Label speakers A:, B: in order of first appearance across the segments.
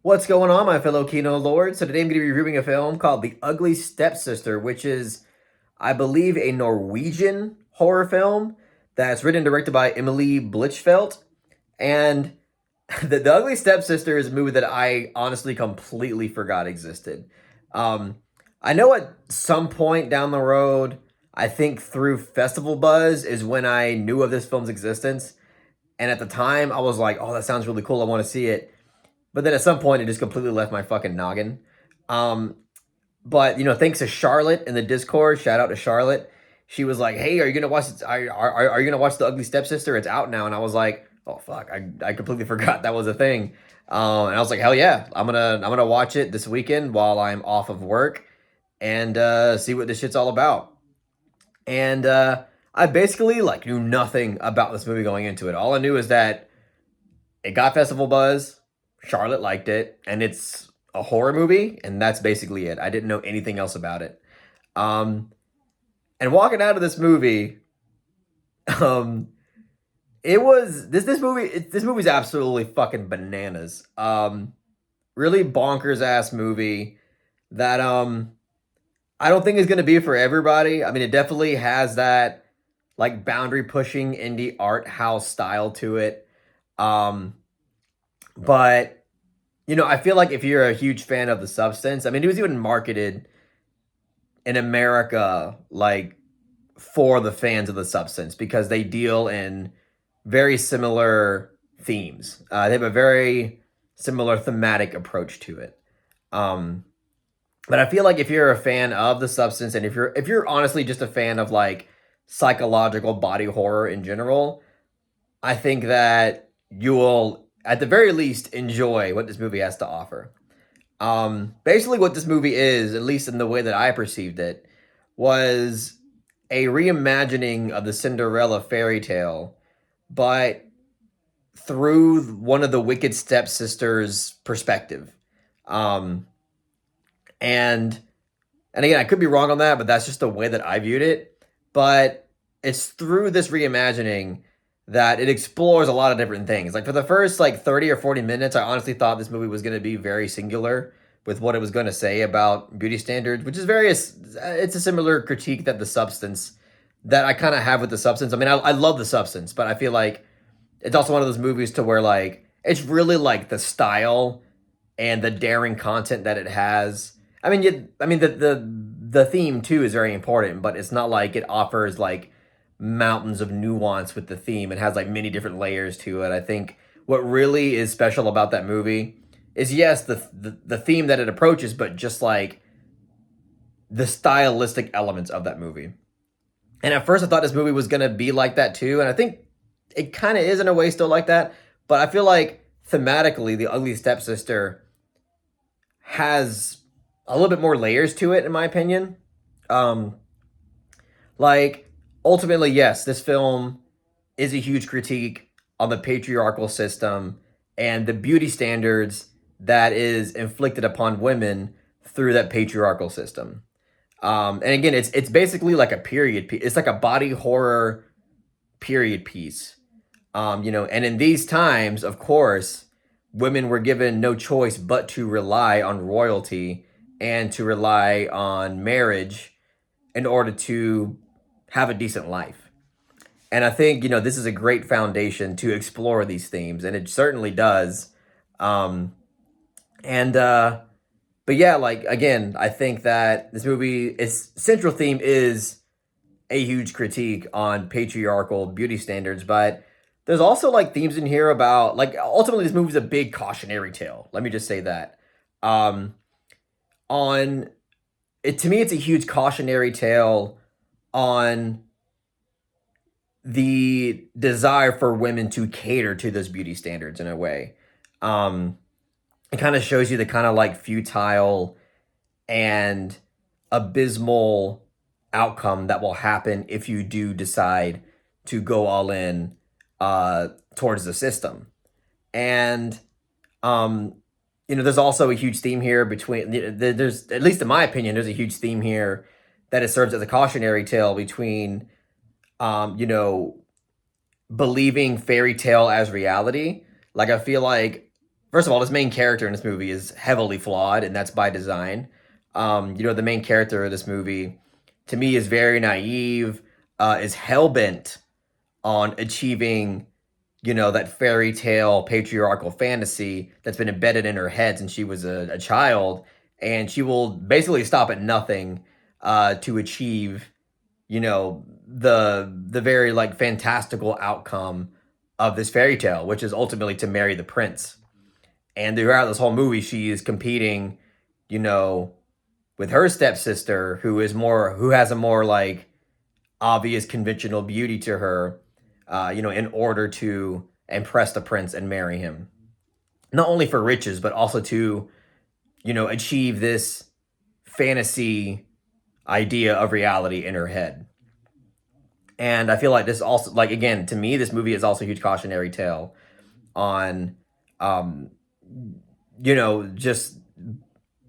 A: What's going on, my fellow Kino Lords? So today I'm going to be reviewing a film called The Ugly Stepsister, which is, I believe, a Norwegian horror film that's written and directed by Emily Blichfeld. And the Ugly Stepsister is a movie that I honestly completely forgot existed. Um, I know at some point down the road, I think through Festival Buzz is when I knew of this film's existence. And at the time, I was like, oh, that sounds really cool. I want to see it. But then at some point, it just completely left my fucking noggin. Um, but thanks to Charlotte in the Discord, shout out to Charlotte. She was like, "Hey, are you gonna watch? Are you gonna watch The Ugly Stepsister? It's out now." And I was like, "Oh fuck, I completely forgot that was a thing." And I was like, "Hell yeah, I'm gonna watch it this weekend while I'm off of work and see what this shit's all about." And I basically like knew nothing about this movie going into it. All I knew is that it got festival buzz. Charlotte liked it, and it's a horror movie, and that's basically it. I didn't know anything else about it. Um, and walking out of this movie, um, it was this movie. This movie's absolutely fucking bananas. Really bonkers ass movie that I don't think is gonna be for everybody. I mean, it definitely has that like boundary pushing indie art house style to it. Um, but I feel like if you're a huge fan of the substance, I mean, it was even marketed in America like for the fans of the substance because they deal in very similar themes. They have a very similar thematic approach to it. Um, but I feel like if you're a fan of the substance and if you're honestly just a fan of like psychological body horror in general, I think that you will at the very least enjoy what this movie has to offer. Basically, what this movie is, at least in the way that I perceived it, was a reimagining of the Cinderella fairy tale, but through one of the wicked stepsisters' perspective. Um, and and again, I could be wrong on that, but that's just the way that I viewed it. But it's through this reimagining that it explores a lot of different things. Like for the first like 30 or 40 minutes, I honestly thought this movie was going to be very singular with what it was going to say about beauty standards, which is various. It's a similar critique that the substance that I kind of have with the substance. I mean, I love the substance, but I feel like it's also one of those movies to where like it's really like the style and the daring content that it has. I mean the theme too is very important, but it's not like it offers like mountains of nuance with the theme. It has like many different layers to it. I think what really is special about that movie is yes the theme that it approaches, but just like the stylistic elements of that movie. And at first I thought this movie was gonna be like that too, and I think it kind of is in a way still like that. But I feel like thematically, The Ugly Stepsister has a little bit more layers to it, in my opinion. Um, like ultimately, yes, this film is a huge critique on the patriarchal system and the beauty standards that is inflicted upon women through that patriarchal system. And again, it's basically like a period piece. It's like a body horror period piece. And in these times, of course, women were given no choice but to rely on royalty and to rely on marriage in order to have a decent life. And I think, this is a great foundation to explore these themes, and it certainly does. Um, and, but yeah, like, again, I think that this movie, its central theme is a huge critique on patriarchal beauty standards, but there's also like themes in here about like ultimately this movie's a big cautionary tale. Let me just say that. Um, on it to me, it's a huge cautionary tale on the desire for women to cater to those beauty standards in a way. Um, it kind of shows you the kind of like futile and abysmal outcome that will happen if you do decide to go all in towards the system. And um, there's also a huge theme here between there's at least in my opinion, there's a huge theme here that it serves as a cautionary tale between um, you know, believing fairy tale as reality. Like I feel like first of all, this main character in this movie is heavily flawed, and that's by design. The main character of this movie, to me, is very naive, is hell bent on achieving, that fairy tale patriarchal fantasy that's been embedded in her head since she was a child, and she will basically stop at nothing to achieve, the very like fantastical outcome of this fairy tale, which is ultimately to marry the prince. And throughout this whole movie, she is competing, you know, with her stepsister, who has a more like obvious conventional beauty to her, in order to impress the prince and marry him. Not only for riches, but also to, achieve this fantasy idea of reality in her head. And I feel like this also, like, again, to me, this movie is also a huge cautionary tale on, um, just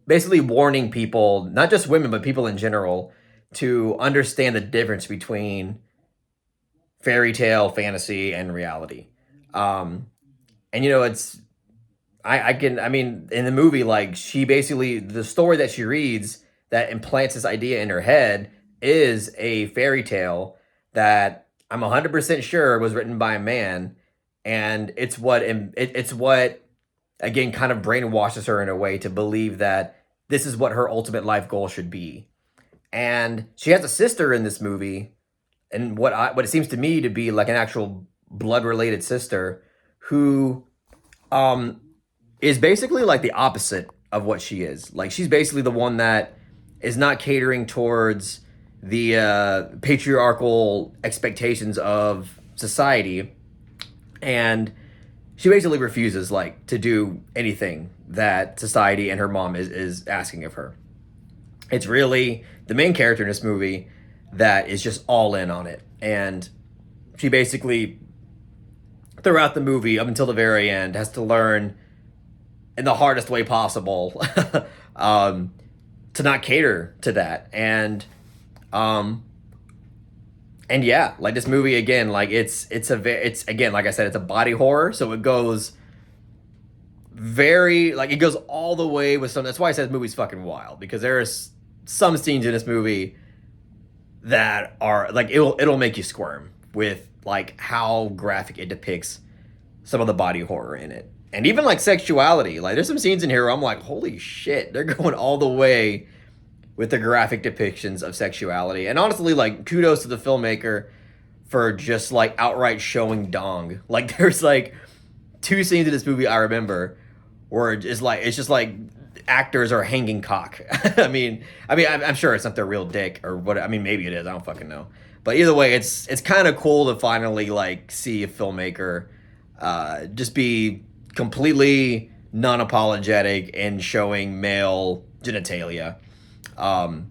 A: basically warning people, not just women, but people in general, to understand the difference between fairy tale, fantasy, and reality. Um, and it's I mean, in the movie, like she basically the story that she reads that implants this idea in her head is a fairy tale that I'm 100% sure was written by a man, and it's what again kind of brainwashes her in a way to believe that this is what her ultimate life goal should be. And she has a sister in this movie, and what it seems to me to be like an actual blood related sister who um is basically like the opposite of what she is. Like she's basically the one that is not catering towards the patriarchal expectations of society, and she basically refuses like to do anything that society and her mom is asking of her. It's really the main character in this movie that is just all in on it, and she basically throughout the movie up until the very end has to learn in the hardest way possible um, to not cater to that. Um, and yeah, like this movie again, like it's again like I said, it's a body horror, so it goes it goes all the way with some. That's why I said this movie's fucking wild because there's some scenes in this movie that are like it'll make you squirm with like how graphic it depicts some of the body horror in it. And even like sexuality, like there's some scenes in here where I'm like, holy shit, they're going all the way with the graphic depictions of sexuality. And honestly, like kudos to the filmmaker for just like outright showing dong. Like there's like two scenes in this movie I remember where it's just like actors are hanging cock. I'm sure it's not their real dick or what. I mean, maybe it is. I don't fucking know. But either way, it's kind of cool to finally like see a filmmaker just be completely non-apologetic in showing male genitalia. Um,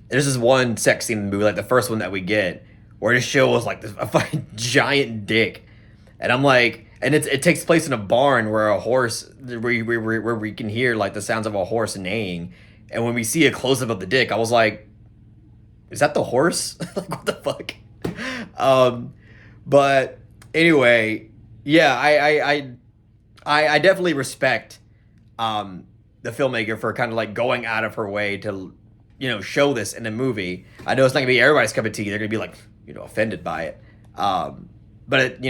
A: there's this one sex scene in the movie, like the first one that we get, where it shows like a fucking giant dick, and I'm like, and it takes place in a barn where a horse, where we can hear like the sounds of a horse neighing, and when we see a close up of the dick, I was like, is that the horse? Like what the fuck? Um, but anyway, yeah, I definitely respect the filmmaker for kind of like going out of her way to show this in a movie. I know it's not gonna be everybody's cup of tea. They're gonna be like offended by it. But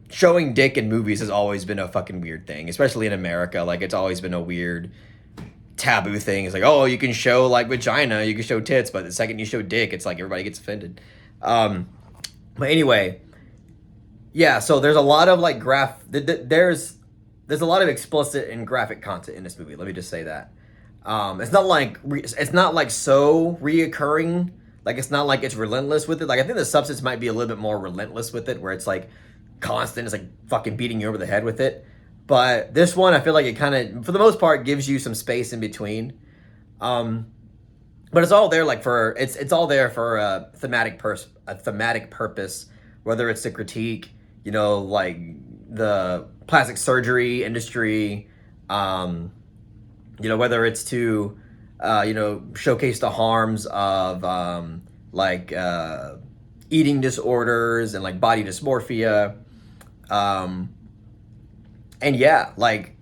A: showing dick in movies has always been a fucking weird thing, especially in America. Like it's always been a weird taboo thing. It's like, oh, you can show like vagina, you can show tits, but the second you show dick, it's like everybody gets offended. But anyway, yeah. So there's a lot of like there's a lot of explicit and graphic content in this movie. Let me just say that. It's not like so reoccurring. Like it's not like it's relentless with it. Like I think the substance might be a little bit more relentless with it, where it's like constant. It's like fucking beating you over the head with it. But this one, I feel like it kind of, for the most part, gives you some space in between. Um, but it's all there like it's all there for a thematic purpose, whether it's to critique, like the plastic surgery industry, whether it's to showcase the harms of eating disorders and like body dysmorphia, And yeah, like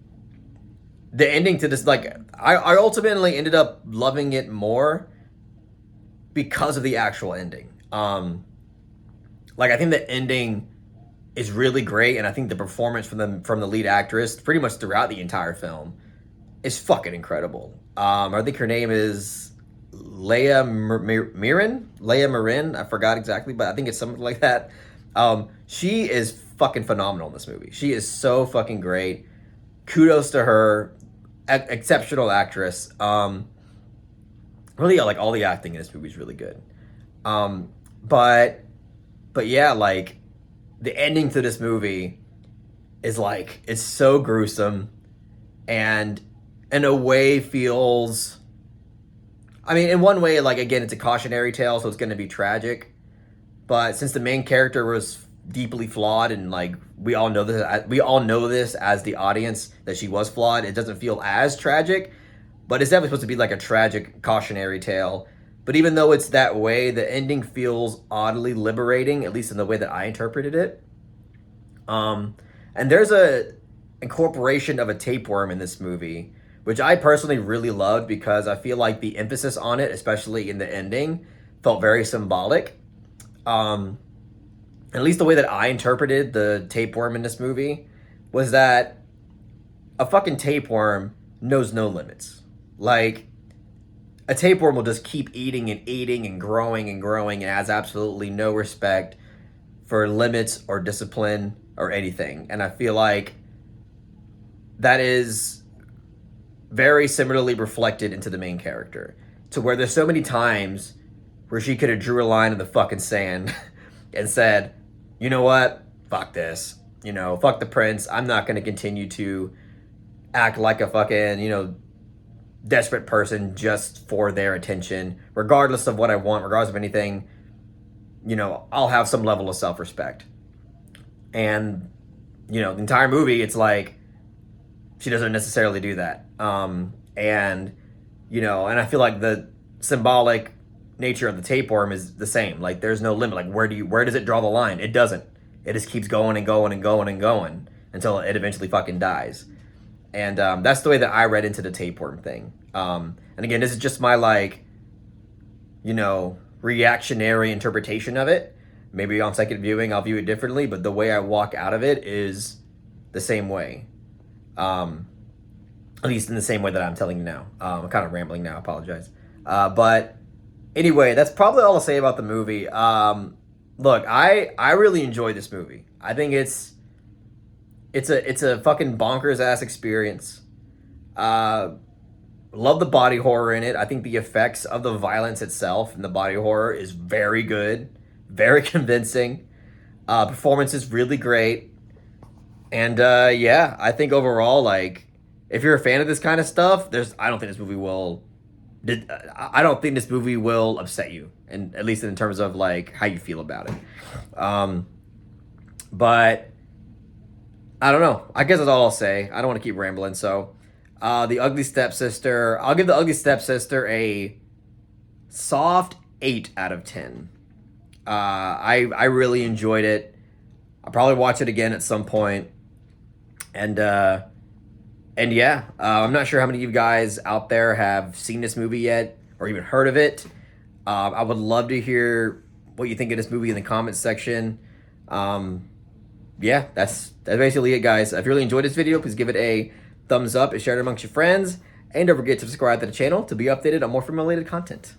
A: the ending to this, like I ultimately ended up loving it more because of the actual ending. Like I think the ending is really great, and I think the performance from the lead actress pretty much throughout the entire film is fucking incredible. I think her name is Leia Marin. I forgot exactly, but I think it's something like that. She is fucking phenomenal in this movie. She is so fucking great. Kudos to her. Exceptional actress. Really, like all the acting in this movie is really good. Um, but but yeah, like the ending to this movie is like it's so gruesome and in a way feels, I mean, in one way, like again, it's a cautionary tale, so it's going to be tragic. But since the main character was deeply flawed, and like we all know this as the audience that she was flawed, it doesn't feel as tragic. But it's definitely supposed to be like a tragic cautionary tale. But even though it's that way, the ending feels oddly liberating, at least in the way that I interpreted it. Um, and there's a incorporation of a tapeworm in this movie, which I personally really loved because I feel like the emphasis on it, especially in the ending, felt very symbolic. Um, at least the way that I interpreted the tapeworm in this movie was that a fucking tapeworm knows no limits. Like a tapeworm will just keep eating and growing and has absolutely no respect for limits or discipline or anything. And I feel like that is very similarly reflected into the main character, to where there's so many times where she could have drew a line in the fucking sand and said, you know what, fuck this, fuck the prince, I'm not going to continue to act like a fucking, desperate person just for their attention, regardless of what I want, regardless of anything. I'll have some level of self-respect. And the entire movie, it's like she doesn't necessarily do that. And I feel like the symbolic nature of the tapeworm is the same. Like there's no limit. Like where does it draw the line? It doesn't. It just keeps going and going and going and going until it eventually fucking dies. And that's the way that I read into the tapeworm thing. And again, this is just my reactionary interpretation of it. Maybe on second viewing I'll view it differently, but the way I walk out of it is the same way. At least in the same way that I'm telling you now. I'm kind of rambling now, I apologize. But anyway, that's probably all I'll say about the movie. Look, I really enjoyed this movie. I think it's a fucking bonkers ass experience. Love the body horror in it. I think the effects of the violence itself and the body horror is very good, very convincing. Performance is really great. And yeah, I think overall, like, if you're a fan of this kind of stuff, I don't think this movie will. I don't think this movie will upset you, and at least in terms of like how you feel about it. But I don't know. I guess that's all I'll say. I don't want to keep rambling. So, The Ugly Stepsister. I'll give The Ugly Stepsister a soft 8 out of 10. I really enjoyed it. I'll probably watch it again at some point. And yeah, I'm not sure how many of you guys out there have seen this movie yet or even heard of it. I would love to hear what you think of this movie in the comments section. Yeah, that's basically it, guys. If you really enjoyed this video, please give it a thumbs up and share it amongst your friends. And don't forget to subscribe to the channel to be updated on more film-related content.